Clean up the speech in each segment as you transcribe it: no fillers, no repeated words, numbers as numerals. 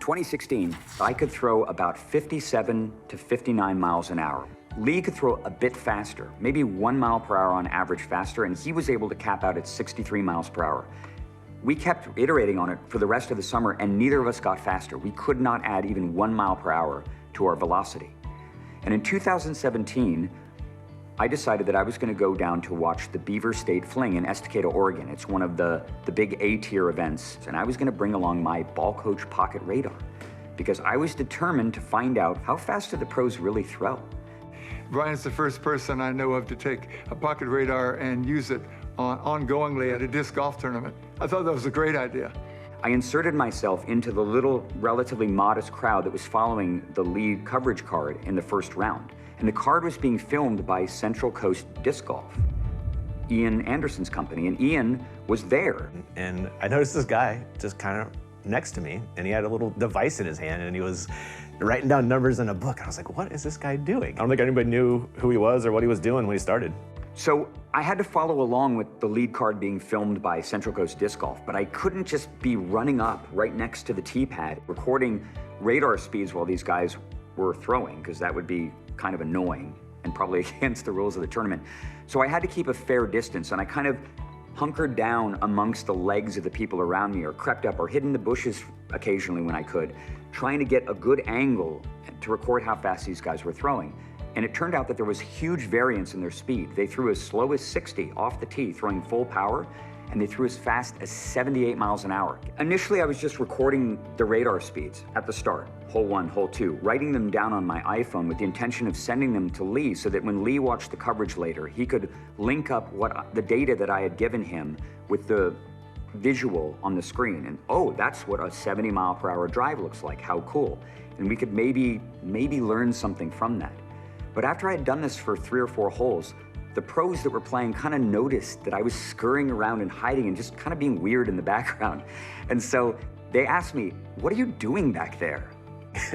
2016, I could throw about 57 to 59 miles an hour. Lee could throw a bit faster, maybe 1 mile per hour on average faster, and he was able to cap out at 63 miles per hour. We kept iterating on it for the rest of the summer, and neither of us got faster. We could not add even 1 mile per hour to our velocity. And in 2017, I decided that I was going to go down to watch the Beaver State Fling in Estacado, Oregon. It's one of the big A-tier events, and I was going to bring along my ball coach pocket radar because I was determined to find out how fast do the pros really throw. Brian's the first person I know of to take a pocket radar and use it ongoingly at a disc golf tournament. I thought that was a great idea. I inserted myself into the little, relatively modest crowd that was following the lead coverage card in the first round. And the card was being filmed by Central Coast Disc Golf, Ian Anderson's company, and Ian was there. And I noticed this guy just kind of next to me, and he had a little device in his hand, and he was writing down numbers in a book. I was like, what is this guy doing? I don't think anybody knew who he was or what he was doing when he started. So I had to follow along with the lead card being filmed by Central Coast Disc Golf, but I couldn't just be running up right next to the tee pad, recording radar speeds while these guys were throwing, because that would be kind of annoying and probably against the rules of the tournament. So I had to keep a fair distance, and I kind of hunkered down amongst the legs of the people around me, or crept up or hid in the bushes occasionally when I could, trying to get a good angle to record how fast these guys were throwing. And it turned out that there was huge variance in their speed. They threw as slow as 60 off the tee, throwing full power, and they threw as fast as 78 miles an hour. Initially, I was just recording the radar speeds at the start, hole 1, hole 2, writing them down on my iPhone with the intention of sending them to Lee so that when Lee watched the coverage later, he could link up the data that I had given him with the visual on the screen. And oh, that's what a 70 mile per hour drive looks like, how cool. And we could maybe learn something from that. But after I had done this for 3 or 4 holes, the pros that were playing kind of noticed that I was scurrying around and hiding and just kind of being weird in the background. And so they asked me, what are you doing back there?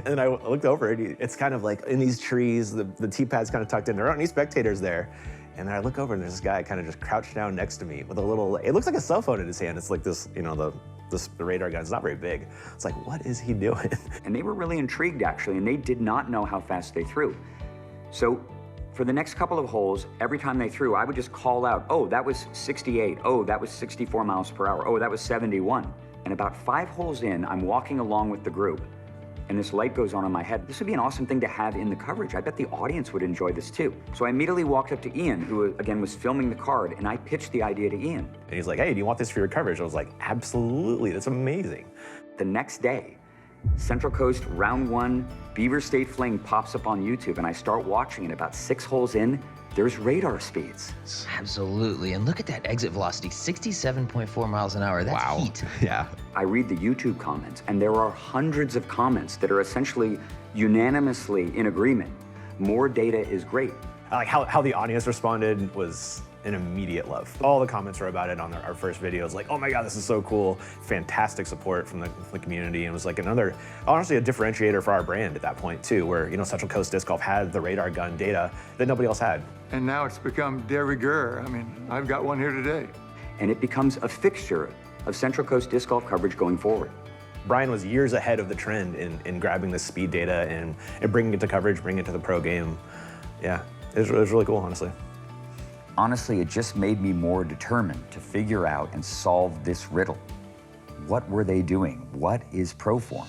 And I looked over, and it's kind of like in these trees, the tee pad's kind of tucked in. There aren't any spectators there. And then I look over, and there's this guy kind of just crouched down next to me with a little, it looks like a cell phone in his hand. It's like this, you know, the radar gun. It's not very big. It's like, what is he doing? And they were really intrigued, actually, and they did not know how fast they threw. So for the next couple of holes, every time they threw, I would just call out, oh, that was 68. Oh, that was 64 miles per hour. Oh, that was 71. And about 5 holes in, I'm walking along with the group, and this light goes on in my head. This would be an awesome thing to have in the coverage. I bet the audience would enjoy this too. So I immediately walked up to Ian, who again was filming the card, and I pitched the idea to Ian. And he's like, hey, do you want this for your coverage? I was like, absolutely, that's amazing. The next day, Central Coast Round 1 Beaver State Fling pops up on YouTube, and I start watching it. About 6 holes in, there's radar speeds. Absolutely, and look at that exit velocity, 67.4 miles an hour. That's heat. Yeah. I read the YouTube comments, and there are hundreds of comments that are essentially unanimously in agreement. More data is great. I like how the audience responded was an immediate love. All the comments were about it on our first videos, like, oh my God, this is so cool. Fantastic support from the community. And it was like another, honestly, a differentiator for our brand at that point too, where, you know, Central Coast Disc Golf had the radar gun data that nobody else had. And now it's become de rigueur. I mean, I've got one here today. And it becomes a fixture of Central Coast Disc Golf coverage going forward. Brian was years ahead of the trend in grabbing this speed data and bringing it to coverage, bringing it to the pro game. Yeah, it was really cool, honestly. Honestly, it just made me more determined to figure out and solve this riddle. What were they doing? What is pro form?